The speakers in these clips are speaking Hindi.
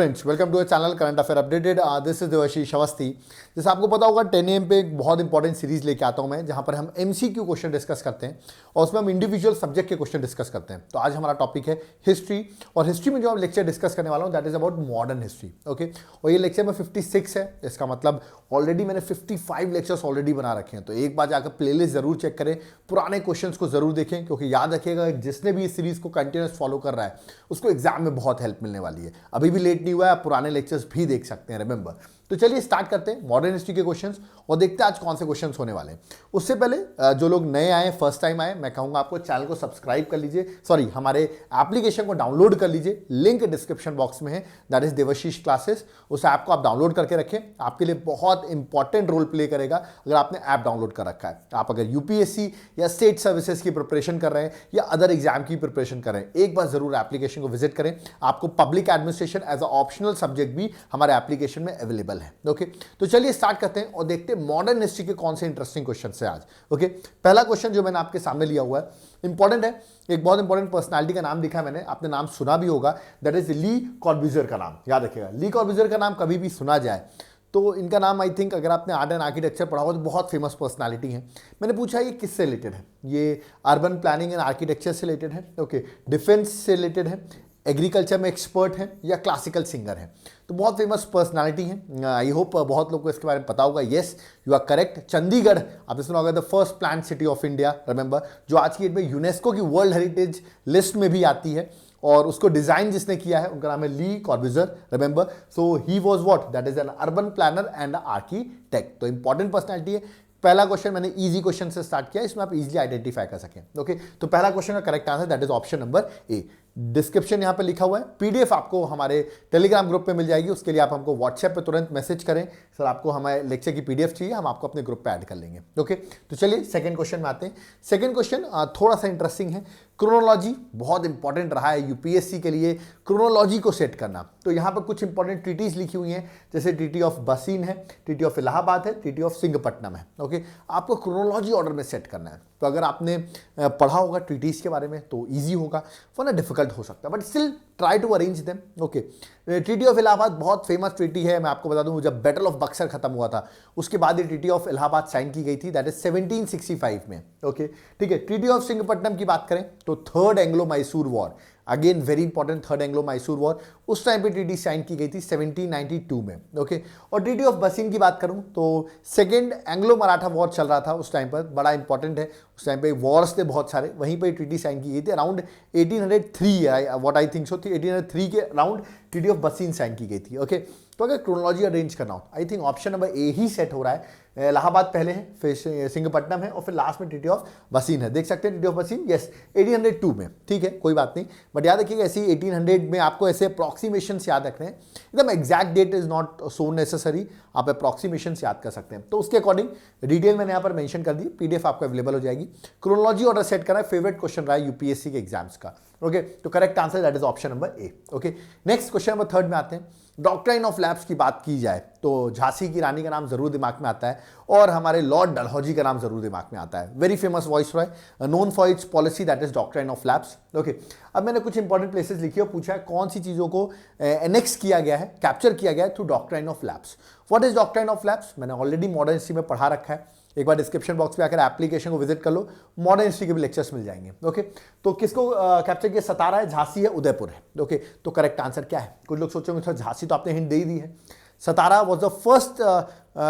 Friends, welcome to channel current affair updated. This is Devashish Awasthi. जैसे आपको पता होगा 10 AM पे एक बहुत इंपॉर्टेंट सीरीज लेके आता हूं मैं, जहां पर हम MCQ क्वेश्चन डिस्कस करते हैं और उसमें हम इंडिविजुअल सब्जेक्ट के क्वेश्चन डिस्कस करते हैं। तो आज हमारा टॉपिक है हिस्ट्री, और हिस्ट्री में जो हम लेक्चर डिस्कस करने वाला हूं that is about modern history. Okay, और ये लेक्चर में 56 है। इसका मतलब ऑलरेडी मैंने 55 लेक्चर्स ऑलरेडी बना रखे हैं। तो एक बार जाकर प्लेलिस्ट जरूर चेक करें, पुराने क्वेश्चंस को जरूर देखें, क्योंकि याद रखिएगा जिसने भी इस सीरीज को कंटिन्यूस फॉलो कर रहा है उसको एग्जाम में बहुत हेल्प मिलने वाली है। अभी भी लेट नहीं हुआ है, आप पुराने लेक्चर्स भी देख सकते हैं, रिमेंबर। तो चलिए स्टार्ट करते हैं मॉडर्न हिस्ट्री के क्वेश्चंस और देखते हैं आज कौन से क्वेश्चंस होने वाले हैं। उससे पहले जो लोग नए आए, फर्स्ट टाइम आए, मैं कहूंगा आपको चैनल को सब्सक्राइब कर लीजिए, सॉरी हमारे एप्लीकेशन को डाउनलोड कर लीजिए। लिंक डिस्क्रिप्शन बॉक्स में है, दैट इज देवाशीष क्लासेस। उस ऐप को आप डाउनलोड करके रखें, आपके लिए बहुत इंपॉर्टेंट रोल प्ले करेगा अगर आपने ऐप डाउनलोड कर रखा है। आप अगर यूपीएससी या स्टेट सर्विसेज की प्रिपरेशन कर रहे हैं या अदर एग्जाम की प्रिपरेशन कर रहे हैं, एक बार जरूर एप्लीकेशन को विजिट करें। आपको public administration as a optional subject भी हमारे एप्लीकेशन में अवेलेबल है। ओके, तो चलिए स्टार्ट करते हैं और देखते हैं मॉडर्न हिस्ट्री के कौन से इंटरेस्टिंग क्वेश्चन है आज। ओके, पहला क्वेश्चन जो मैंने आपके सामने लिया हुआ है इंपॉर्टेंट है। एक बहुत इंपॉर्टेंट पर्सनालिटी का नाम दिखा है मैंने, आपने नाम सुना भी होगा, दैट इज ली कॉर्ब्यूजियर का नाम। याद रखिएगा, ली कॉर्ब्यूजियर का नाम कभी भी सुना जाए तो इनका नाम आई थिंक, अगर आपने आर्ट एंड आर्किटेक्चर पढ़ा हो तो बहुत फेमस पर्सनालिटी है। मैंने पूछा ये किससे रिलेटेड है, ये अर्बन प्लानिंग एंड आर्किटेक्चर से रिलेटेड है, ओके, डिफेंस से रिलेटेड है, एग्रीकल्चर में एक्सपर्ट हैं या क्लासिकल सिंगर हैं। तो बहुत फेमस पर्सनालिटी हैं। आई होप बहुत लोग को इसके बारे में पता होगा। Yes, you are correct. Chandigarh आपने सुना होगा, the first planned city of India, remember, जो आज की डेट में यूनेस्को की वर्ल्ड हेरिटेज लिस्ट में भी आती है। और उसको डिजाइन जिसने किया है उनका नाम है Le Corbusier, remember. So he was what, that is an urban planner and architect. तो इंपॉर्टेंट पर्सनालिटी है। पहला क्वेश्चन मैंने इजी क्वेश्चन से स्टार्ट किया, इसमें आप इजीली आइडेंटिफाई कर सकें। ओके, तो पहला क्वेश्चन का correct answer that is option number A. Description यहां पे लिखा हुआ है, पीडीएफ आपको हमारे टेलीग्राम ग्रुप पे मिल जाएगी। उसके लिए आप हमको व्हाट्सएप पे तुरंत मैसेज करें, सर आपको हमारे लेक्चर की पीडीएफ चाहिए, हम आपको अपने ग्रुप पे ऐड कर लेंगे। ओके, तो चलिए सेकंड क्वेश्चन में आते हैं। सेकंड क्वेश्चन थोड़ा सा इंटरेस्टिंग है। क्रोनोलॉजी बहुत इंपॉर्टेंट रहा है यूपीएससी के लिए, क्रोनोलॉजी को सेट करना। तो यहाँ पर कुछ इंपॉर्टेंट ट्रीटीज लिखी हुई हैं, जैसे ट्रीटी ऑफ बसीन है, ट्रीटी ऑफ इलाहाबाद है, ट्रीटी ऑफ सिंगपट्टनम है। ओके, आपको क्रोनोलॉजी ऑर्डर में सेट करना है। तो अगर आपने पढ़ा होगा ट्रीटीज के बारे में तो ईजी होगा, वरना डिफिकल्ट हो सकता है, but still try to arrange them. Okay, treaty of Allahabad बहुत फेमस ट्रीटी है। मैं आपको बता दूं, जब बैटल ऑफ बक्सर खत्म हुआ था उसके बाद ये ट्रीटी ऑफ इलाहाबाद साइन की गई थी, दैट इज 1765 में। ओके, ठीक है। ट्रीटी ऑफ सिंगपट्टनम की बात करें तो third Anglo Mysore war, again very important, third Anglo Mysore war, उस टाइम पे ट्रीटी साइन की गई थी 1792 में। ओके, और ट्रीटी ऑफ बसीन की बात करूं तो सेकेंड एंग्लो मराठा वॉर चल रहा था उस टाइम पर, बड़ा इंपॉर्टेंट है। उस टाइम पे वॉर्स थे बहुत सारे, वहीं पे ट्रीटी साइन की गई थी around 1803, what I think so थी 1803 के अराउंड ट्रीटी ऑफ बसीन साइन की गई थी। ओके, तो अगर क्रोनोलॉजी अरेंज करना हो I think option number A he set हो रहा है। इलाहाबाद पहले है, फिर सिंगपट्टनम है और फिर लास्ट में ट्रीटी ऑफ बसीन है। देख सकते हैं ट्रीटी ऑफ बसीन, यस 1802 में, ठीक है, कोई बात नहीं, बट याद रखिएगा ऐसी 1800 में आपको ऐसे अप्रॉक्सीमेशंस याद रखने हैं, एकदम exact date is not so necessary, आप अप्रॉक्सीमेशंस याद कर सकते हैं। तो उसके अकॉर्डिंग डिटेल मैंने यहाँ पर मेंशन कर दी, पीडीएफ आपको अवेलेबल हो जाएगी। क्रोनोलॉजी ऑर्डर सेट करना फेवरेट क्वेश्चन रहा है यूपीएससी के एग्जाम्स का। ओके, तो correct answer that is option number A. Okay, next question number third में आते हैं। डॉक्ट्राइन ऑफ लैप्स की बात की जाए तो झांसी की रानी का नाम जरूर दिमाग में आता है और हमारे लॉर्ड डलहौजी का नाम जरूर दिमाग में आता है। Very famous viceroy, known for its policy that is doctrine of lapse. Okay, अब मैंने कुछ इंपॉर्टेंट प्लेसेस लिखी और पूछा है कौन सी चीजों को एनेक्स किया गया है, कैप्चर किया गया है through doctrine of lapse. What is doctrine of lapse, मैंने ऑलरेडी मॉडर्न हिस्ट्री में पढ़ा रखा है, एक बार डिस्क्रिप्शन बॉक्स में आकर एप्लीकेशन को विजिट कर लो, मॉडर्न हिस्ट्री के भी लेक्चर्स मिल जाएंगे। ओके, तो किसको कैप्चर किया, सतारा है, झांसी है, उदयपुर है। ओके, तो करेक्ट आंसर क्या है, कुछ लोग सोचेंगे सर झांसी तो आपने हिंट दे ही दी है। Satara was the first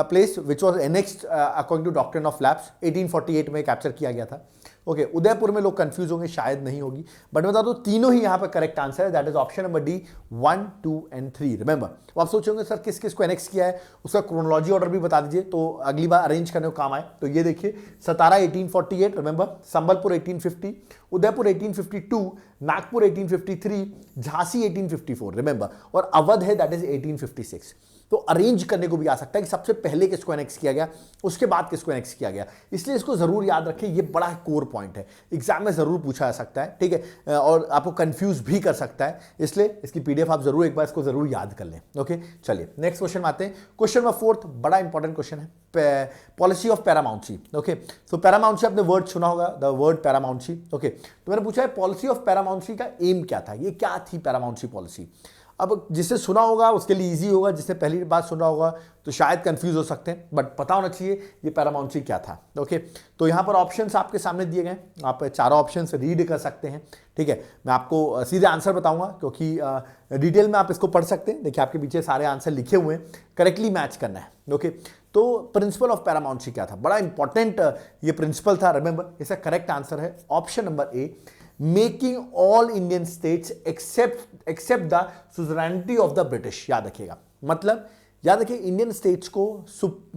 place which was annexed according to doctrine of lapse, 1848 में कैप्चर किया गया था। ओके, उदयपुर में लोग कंफ्यूज होंगे, शायद नहीं होगी, बट मैं बता दूं तीनों ही यहां पर करेक्ट आंसर है, that is option number D 1, 2 and 3। Remember, आप सोचोगे सर किस किस को एनेक्स किया है, उसका क्रोनोलॉजी ऑर्डर भी बता दीजिए तो अगली बार अरेंज करने को काम आए। तो ये देखिए, सतारा 1848, रिमेंबर, संबलपुर 1850, उदयपुर 1852, नागपुर 1853, झांसी 1854, रिमेंबर, और अवध है दैट इज 1856। तो अरेंज करने को भी आ सकता है कि सबसे पहले किसको एनेक्स किया गया, उसके बाद किसको एनेक्स किया गया, इसलिए इसको जरूर याद रखें, ये बड़ा कोर पॉइंट है, एग्जाम में जरूर पूछा जा सकता है, ठीक है, और आपको कंफ्यूज भी कर सकता है, इसलिए इसकी पीडीएफ आप जरूर एक बार इसको जरूर याद कर लें। ओके, चलिए नेक्स्ट क्वेश्चन में आते हैं। क्वेश्चन नंबर फोर्थ बड़ा इंपॉर्टेंट क्वेश्चन है, पॉलिसी ऑफ पैरामाउंसी। ओके, तो पैरामाउंसी आपने वर्ड सुना होगा, द वर्ड पैरामाउंसी। ओके, तो मैंने पूछा है पॉलिसी ऑफ पैरामाउंसी का एम क्या था, ये क्या थी पैरामाउंसी पॉलिसी। अब जिससे सुना होगा उसके लिए इजी होगा, जिससे पहली बार सुना होगा तो शायद कंफ्यूज हो सकते हैं, बट पता होना चाहिए ये पैरामाउंट क्या था। ओके, तो यहाँ पर ऑप्शंस आपके सामने दिए गए, आप चारों ऑप्शंस रीड कर सकते हैं। ठीक है, मैं आपको सीधे आंसर बताऊंगा क्योंकि डिटेल में आप इसको पढ़ सकते हैं। देखिए आपके पीछे सारे आंसर लिखे हुए हैं, करेक्टली मैच करना है। ओके, तो प्रिंसिपल ऑफ पैरामाउंट क्या था, बड़ा इंपॉर्टेंट ये प्रिंसिपल था। रिमेंबर, इसका करेक्ट आंसर है option number A, making all Indian states accept the suzerainty of the British. याद रखिएगा, मतलब याद रखिए इंडियन स्टेट्स को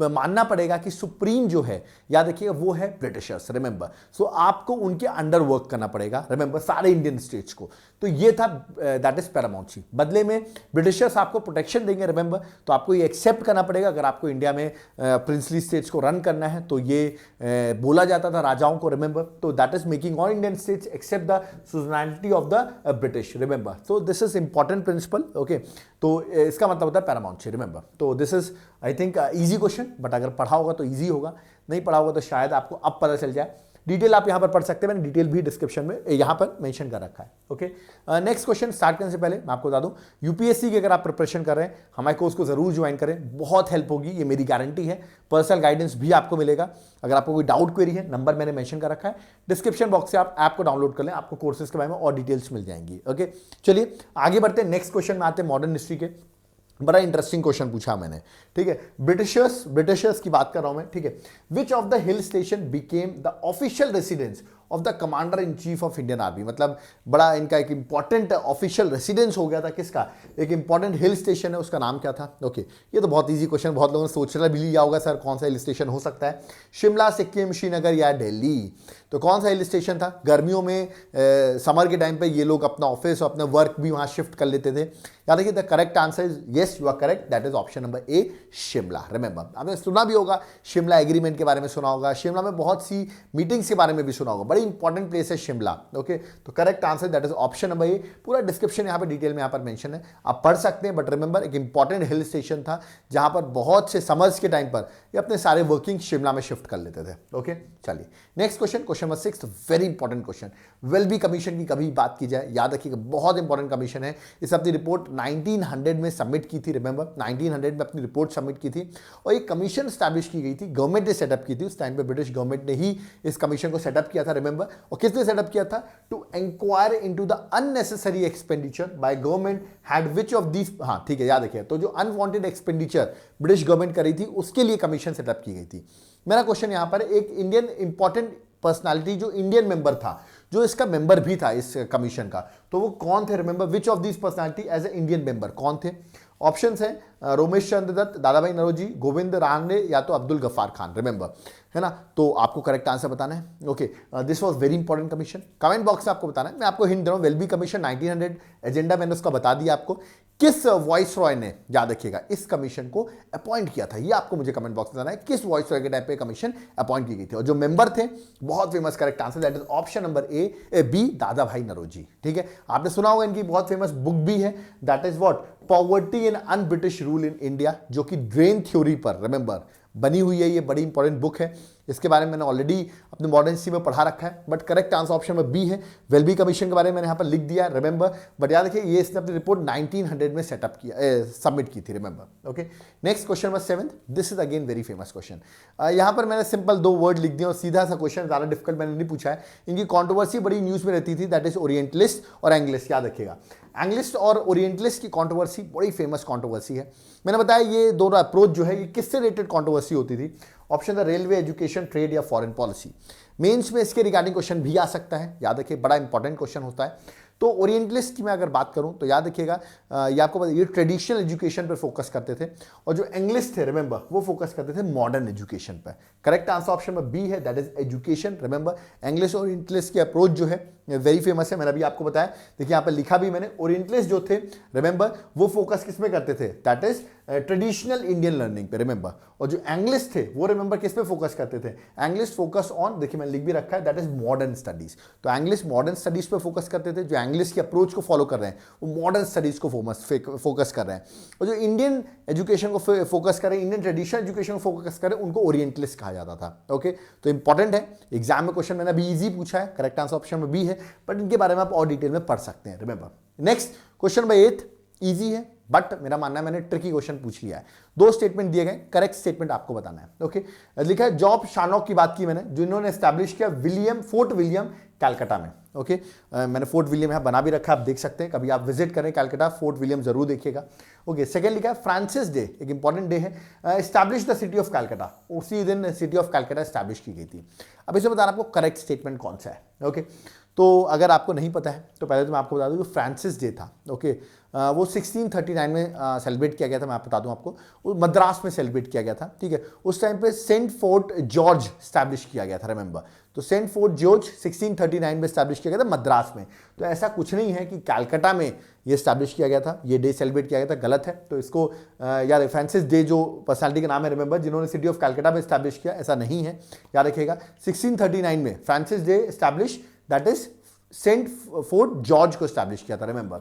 मानना पड़ेगा कि सुप्रीम जो है, याद रखिएगा, वो है ब्रिटिशर्स। रिमेंबर, सो आपको उनके अंडर वर्क करना पड़ेगा। रिमेंबर, सारे इंडियन स्टेट्स को। तो ये था दैट इज पैरामाउंट। बदले में ब्रिटिशर्स आपको प्रोटेक्शन देंगे। रिमेंबर, तो आपको ये एक्सेप्ट करना पड़ेगा। अगर आपको इंडिया में प्रिंसली स्टेट्स को रन करना है तो ये बोला जाता था राजाओं को। रिमेंबर, तो that is making all Indian states accept the suzerainty of the British. Remember, so this is important principle. Okay, तो इसका मतलब होता है पैरामाउंट। रिमेंबर, तो this is I think easy question, but अगर पढ़ा होगा तो इजी होगा, नहीं पढ़ा होगा तो शायद आपको अब पता चल जाए। डिटेल आप यहां पर पढ़ सकते हैं, मैंने डिटेल भी डिस्क्रिप्शन में यहां पर मेंशन कर रखा है। ओके, नेक्स्ट क्वेश्चन स्टार्ट करने से पहले मैं आपको बता दूं, यूपीएससी की अगर आप प्रिपरेशन कर रहे हैं, हमारे कोर्स को जरूर ज्वाइन करें, बहुत हेल्प होगी, ये मेरी गारंटी है। पर्सनल गाइडेंस भी आपको मिलेगा। अगर आपको कोई डाउट क्वेरी है, नंबर मैंने मेंशन कर रखा है, डिस्क्रिप्शन बॉक्स से आप ऐप को डाउनलोड कर लें, आपको कोर्सेज के बारे में और डिटेल्स मिल जाएंगी। ओके, चलिए आगे बढ़ते हैं। नेक्स्ट क्वेश्चन में आते हैं मॉडर्न हिस्ट्री के। बड़ा इंटरेस्टिंग क्वेश्चन पूछा मैंने। ठीक है, ब्रिटिशर्स की बात कर रहा हूं मैं। ठीक है, which of the hill station became the official residence of the commander in chief of Indian army. मतलब बड़ा इनका एक इंपॉर्टेंट ऑफिशियल रेसिडेंस हो गया था। किसका? एक इंपॉर्टेंट हिल स्टेशन है, उसका नाम क्या था? ओके, ये तो बहुत इजी क्वेश्चन, बहुत लोगों ने सोचना भी लिया होगा सर कौन सा हिल स्टेशन हो सकता है, शिमला, सिक्किम, श्रीनगर या दिल्ली। तो कौन सा हिल स्टेशन था? गर्मियों में समर के टाइम पे ये लोग अपना ऑफिस और अपना वर्क भी वहां शिफ्ट कर लेते थे। याद रखिए, the correct answer is yes, you are correct, that is option number A, Shimla. Remember, आपने सुना भी होगा, शिमला एग्रीमेंट के बारे में सुना होगा, शिमला में बहुत सी मीटिंग्स के बारे में भी सुना होगा, बड़ी इंपॉर्टेंट प्लेस है शिमला। ओके, तो correct answer that is option number ए। पूरा डिस्क्रिप्शन यहाँ पर डिटेल में यहाँ पर मेंशन है, आप पढ़ सकते हैं। बट रिमेंबर, एक इंपॉर्टेंट हिल स्टेशन था जहां पर बहुत से समर्स के टाइम पर ये अपने सारे वर्किंग शिमला में शिफ्ट कर लेते थे। ओके, चलिए next question, question number 6, very important question. Welby commission की कभी बात की जाए, याद रखिएगा बहुत इंपॉर्टेंट कमीशन है। इस अपनी रिपोर्ट 1900 में सबमिट की थी। रिमेंबर, 1900 में अपनी रिपोर्ट सबमिट की थी और एक कमीशन स्टैब्लिश की गई थी, गवर्नमेंट ने सेटअप की थी। उस टाइम पे ब्रिटिश गवर्नमेंट ने ही इस कमीशन को सेटअप किया था। रिमेंबर, और किसने सेटअप किया था? To inquire into the unnecessary expenditure by government had which of these, हाँ ठीक है, याद रखिए, तो जो अनवांटेड एक्सपेंडिचर ब्रिटिश गवर्नमेंट कर रही थी उसके लिए कमीशन सेटअप की गई थी। मेरा क्वेश्चन यहां पर, एक इंडियन इंपॉर्टेंट पर्सनालिटी जो इंडियन मेंबर था, जो इसका मेंबर भी था इस कमीशन का, तो वो कौन थे? Remember, which of this personality as a Indian member कौन थे? ऑप्शंस हैं रोमेश चंद्र दत्त, दादा भाई नौरोजी, गोविंद रानडे या तो अब्दुल गफ्फार खान। रिमेंबर, है ना, तो आपको करेक्ट आंसर बताना है। Okay, this was very important commission. Comment box में आपको बताना है, मैं आपको हिंट दे रहा हूं, वेलबी कमीशन 1900 एजेंडा मैंने उसका बता दिया आपको। किस वॉइस रॉय ने, याद रखिएगा, इस कमीशन को अपॉइंट किया था, ये आपको मुझे कमेंट बॉक्स में बताना है, किस वॉइस रॉय के टाइम पे कमीशन अपॉइंट की गई थी। और जो मेंबर थे, बहुत famous, correct answer that is option number A B, Dadabhai Naoroji. ठीक है, आपने सुना होगा, इनकी बहुत फेमस बुक भी है, that is what, poverty in un British rule in India, जो कि ड्रेन थ्योरी पर रिमेंबर बनी हुई है। ये बड़ी इंपॉर्टेंट बुक है, इसके बारे में मैंने ऑलरेडी अपने मॉडर्न हिस्ट्री में पढ़ा रखा है। बट करेक्ट आंसर ऑप्शन में बी है, वेलबी कमीशन के बारे में मैंने यहाँ पर लिख दिया। रिमेंबर, बट याद रखिए, ये इसने अपनी रिपोर्ट 1900 में सेटअप किया, सबमिट की थी। Remember, okay. Next question number 7, this is again very famous question. यहाँ पर मैंने सिंपल 2 वर्ड लिख दिए और सीधा सा क्वेश्चन, ज़्यादा डिफिकल्ट मैंने नहीं पूछा है। इनकी कॉन्ट्रोवर्सी बड़ी न्यूज़ में रहती थी, दैट इज ओरिएंटलिस्ट और एंग्लिस्ट। याद रखिएगा, एंग्लिस्ट और ओरिएंटलिस्ट की कंट्रोवर्सी बड़ी फेमस कंट्रोवर्सी है। मैंने बताया ये दोनों अप्रोच जो है, ये किससे रिलेटेड कंट्रोवर्सी होती थी? ऑप्शन था रेलवे, एजुकेशन, ट्रेड या फॉरेन पॉलिसी। मेंस में इसके रिगार्डिंग क्वेश्चन भी आ सकता है, याद रखिए, बड़ा इंपॉर्टेंट क्वेश्चन होता है। तो ओरिएंटलिस्ट की मैं अगर बात करूं तो याद रखिएगा, ये आपको पता, ये ट्रेडिशनल एजुकेशन पर फोकस करते थे, और जो इंग्लिश थे, रिमेंबर, वो फोकस करते थे मॉडर्न एजुकेशन पर। करेक्ट आंसर ऑप्शन में बी है, that is education. Remember, English और ओरिएंटलिस्ट की अप्रोच जो है वेरी फेमस है, मैंने अभी आपको बताया। देखिए यहाँ पर लिखा भी मैंने, ओरिएंटलिस्ट जो थे, रिमेंबर, वो फोकस किस में करते थे? That is traditional Indian learning पे। रिमेंबर, और जो एंग्लिश थे, वो रिमेंबर किस पे फोकस करते थे? एंग्लिश फोकस ऑन, देखिए मैंने लिख भी रखा है, दैट इज मॉडर्न स्टडीज। तो एंग्लिश मॉडर्न स्टडीज पे फोकस करते थे, जो इंग्लिश की अप्रोच को फॉलो कर रहे हैं वो मॉडर्न स्टडीज को फोकस कर रहे हैं, और जो इंडियन एजुकेशन को फोकस कर रहे हैं, इंडियन ट्रेडिशनल एजुकेशन को फोकस कर रहे हैं, उनको ओरिएंटलिस्ट कहा जाता था। ओके, तो इंपॉर्टेंट है, एग्जाम में क्वेश्चन मैंने अभी इजी पूछा है, करेक्ट आंसर ऑप्शन में बी है, बट इनके बारे में आप और डिटेल में पढ़ सकते हैं। Remember, next question number 8, easy है, बट मेरा मानना है मैंने ट्रिकी क्वेश्चन पूछ लिया है। 2 स्टेटमेंट दिए गए, करेक्ट स्टेटमेंट आपको बताना है। ओके, लिखा है जॉब शार्नॉक की बात की मैंने, जिन्होंने एस्टैब्लिश किया फोर्ट विलियम कलकत्ता में। ओके, मैंने फोर्ट विलियम यहाँ बना भी रखा है, आप देख सकते हैं, कभी आप विजिट करें कलकत्ता, फोर्ट विलियम जरूर देखिएगा। ओके, सेकंड लिखा है फ्रांसिस डे, एक इंपॉर्टेंट डे है, establish the city of Calcutta, उसी दिन सिटी ऑफ कलकत्ता एस्टैब्लिश की गई थी। अब इसमें बताना आपको करेक्ट स्टेटमेंट कौन सा है। ओके, तो अगर आपको नहीं पता है तो पहले तो मैं आपको बता दूं कि फ्रांसिस डे था। ओके, वो 1639 में सेलिब्रेट किया गया था। मैं आप बता दूं आपको, वो मद्रास में सेलिब्रेट किया गया था। ठीक है, उस टाइम पे सेंट फोर्ट जॉर्ज स्टैब्लिश किया गया था, रिमेंबर। तो सेंट फोर्ट जॉर्ज 1639 में स्टैब्लिश किया गया था मद्रास में। तो ऐसा कुछ नहीं है कि कलकत्ता में ये स्टैब्लिश किया गया था, ये डे सेलिब्रेट किया गया था, गलत है। तो इसको याद, फ्रांसिस डे जो पर्सनालिटी का नाम है, रिमेंबर, जिन्होंने सिटी ऑफ कलकत्ता में स्टैब्लिश किया, ऐसा नहीं है, याद रखिएगा। 1639 में Francis Day establish, that is saint Fort George को स्टैब्लिश किया था, remember.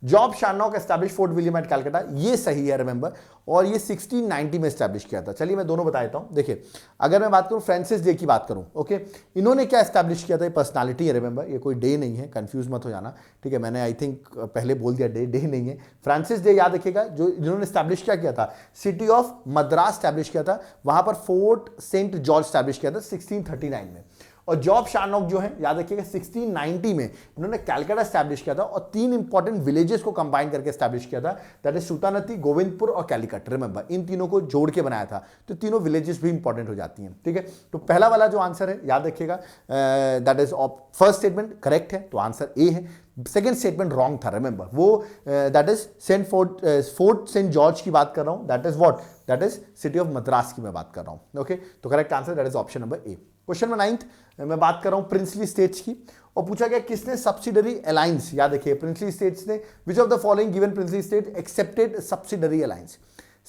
Job Charnock establish Fort William at Calcutta, ये सही है, रिमेंबर, और ये 1690 में एस्टैब्लिश किया था। चलिए मैं दोनों बता देता हूं। देखिए, अगर मैं बात करूं फ्रांसिस डे की बात करूं, ओके, इन्होंने क्या एस्टैब्लिश किया था, ये पर्सनालिटी है, रिमेंबर, ये कोई डे नहीं है, कंफ्यूज मत हो जाना। ठीक है, मैंने आई थिंक पहले बोल दिया डे नहीं है। फ्रांसिस डे याद रखिएगा, जो जिन्होंने एस्टैब्लिश क्या किया था, सिटी ऑफ मद्रास एस्टैब्लिश किया था, वहां पर फोर्ट सेंट जॉर्ज एस्टैब्लिश किया था 1639 में। और जॉब शार्नॉक जो है, याद रखिएगा, 1690 में इन्होंने कलकत्ता एस्टैब्लिश किया था, और 3 इंपॉर्टेंट विलेजेस को कंबाइन करके एस्टैब्लिश किया था, दैट इज सुल्तानती, गोविंदपुर और कैलिकट, रिमेंबर, इन तीनों को जोड़ के बनाया था। तो तीनों विलेजेस भी इंपॉर्टेंट हो जाती हैं। ठीक है, तो पहला वाला जो आंसर है, याद रखिएगा, that is first statement correct है, तो आंसर ए है। सेकेंड स्टेटमेंट रॉन्ग था, रिमेंबर, वो that is Fort Saint George की बात कर रहा हूं, that is what, that is city of Madras की मैं बात कर रहा हूं। ओके, तो correct answer that is option number A. Question number 9 मैं बात कर रहा हूं प्रिंसली स्टेट्स की, और पूछा गया किसने सब्सिडरी अलायंस, याद रखिए प्रिंसली स्टेट्स ने, which of the following given princely state accepted subsidiary alliance.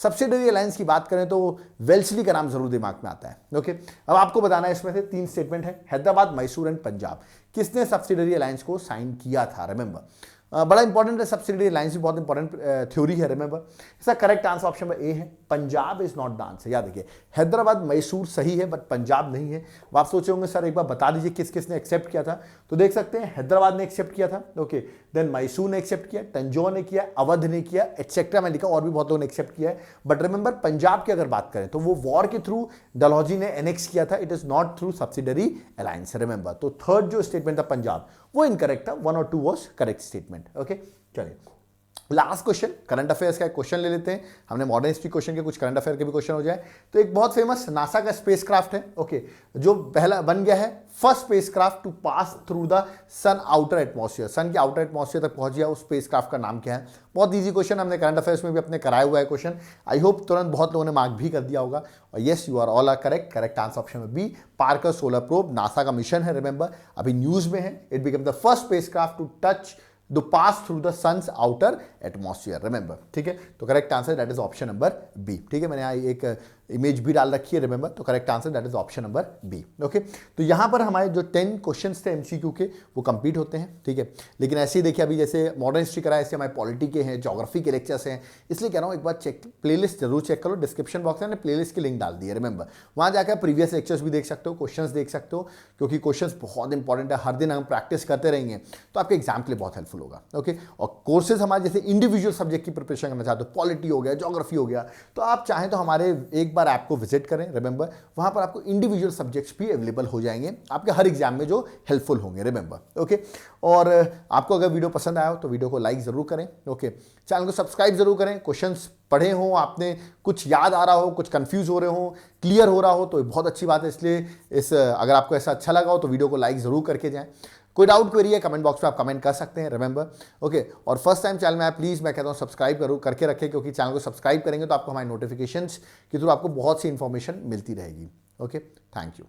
Subsidiary alliance की बात करें तो वेल्सली का नाम जरूर दिमाग में आता है। ओके, अब आपको बताना है, इसमें से 3 स्टेटमेंट है, हैदराबाद, मैसूर एंड पंजाब, किसने सब्सिडरी अलायंस को साइन किया था, रिमेंबर। बड़ा इंपॉर्टेंट है, सब्सिडरी अलायंस भी बहुत इंपॉर्टेंट थ्योरी है, रिमेंबर। इसका correct answer option number A है, Punjab is not the answer. याद रखिए, हैदराबाद मैसूर सही है, बट पंजाब नहीं है। अब आप सोचे होंगे सर एक बार बता दीजिए किस किसने एक्सेप्ट किया था, तो देख सकते हैं हैदराबाद ने एक्सेप्ट किया था, ओके, देन मैसूर ने एक्सेप्ट किया, तंजौर ने किया, अवध ने किया, एटसेट्रा में लिखा, और भी बहुत लोगों ने एक्सेप्ट किया है। बट रिमेंबर, पंजाब की अगर बात करें तो वो वॉर के थ्रू डलहौजी ने एनेक्स किया था, it is not through subsidiary alliance, remember. तो थर्ड जो स्टेटमेंट था पंजाब, वो इनकरेक्ट था, 1 और 2 वॉज करेक्ट स्टेटमेंट। ओके, चलिए लास्ट क्वेश्चन, करंट अफेयर्स का एक क्वेश्चन ले लेते हैं। हमने मॉडर्न हिस्ट्री क्वेश्चन के, कुछ करंट अफेयर के भी क्वेश्चन हो जाए। तो एक बहुत फेमस नासा का स्पेसक्राफ्ट है, ओके, जो पहला बन गया है first spacecraft to pass through the sun outer atmosphere, sun के आउटर एटमॉस्फेयर तक पहुंच गया, उस स्पेसक्राफ्ट का नाम क्या है। बहुत ईजी क्वेश्चन, हमने करंट अफेयर्स में भी अपने कराया हुआ है क्वेश्चन। आई होप तुरंत बहुत लोगों ने मार्क भी कर दिया होगा। और yes, you are all are correct, correct answer option में B, Parker solar probe, NASA का मिशन है, रिमेंबर, अभी न्यूज में है। It become the first spacecraft to touch the pass through the sun's outer atmosphere, remember. ठीक है, तो correct answer that is option number B. ठीक है, मैंने यहाँ एक इमेज भी डाल रखी है, रिमेंबर, तो correct answer that is option number B. Okay, तो यहाँ पर हमारे जो 10 क्वेश्चंस थे एमसीक्यू के, वो कंप्लीट होते हैं। ठीक है, लेकिन ऐसे ही देखिए, अभी जैसे मॉडर्न हिस्ट्री कराया, ऐसे हमारे पॉलिटी के हैं, ज्योग्राफी के लेक्चर्स हैं, इसलिए कह रहा हूँ एक बार चेक, प्लेलिस्ट जरूर चेक करो, डिस्क्रिप्शन बॉक्स में प्लेलिस्ट की लिंक डाल दी है, रिमेंबर, वहाँ जाकर प्रीवियस लेक्चर्स भी देख सकते हो, क्वेश्चन देख सकते हो, क्योंकि क्वेश्चन बहुत इंपॉर्टेंट है। हर दिन हम प्रैक्टिस करते रहेंगे तो आपके एग्जाम के लिए बहुत हेल्पफुल होगा। ओके, और कोर्सेज हमारे जैसे इंडिविजुअल सब्जेक्ट की प्रिपरेशन करना चाहते हो, पॉलिटी हो गया, ज्योग्राफी हो गया, तो आप चाहें तो हमारे एक बार ऐप को विजिट करें, रिमेंबर, वहां पर आपको इंडिविजुअल सब्जेक्ट्स भी अवेलेबल हो जाएंगे आपके हर एग्जाम में, जो हेल्पफुल होंगे, रिमेंबर। ओके, और आपको अगर वीडियो पसंद आया हो तो वीडियो को लाइक जरूर करें। ओके, चैनल को सब्सक्राइब जरूर करें। क्वेश्चंस पढ़े हो आपने, कुछ याद आ रहा हो, कुछ कंफ्यूज हो रहे हो, क्लियर हो रहा हो, तो बहुत अच्छी बात है। इसलिए अगर आपको ऐसा अच्छा लगा हो तो वीडियो को लाइक जरूर करके जाएं। कोई डाउट क्वेरी है कमेंट बॉक्स में आप कमेंट कर सकते हैं, रिमेंबर। ओके, और फर्स्ट टाइम चैनल में आप प्लीज़, मैं कहता हूँ सब्सक्राइब करो, करके रखें, क्योंकि चैनल को सब्सक्राइब करेंगे तो आपको हमारे नोटिफिकेशंस के थ्रू आपको बहुत सी इंफॉर्मेशन मिलती रहेगी। Okay, thank you.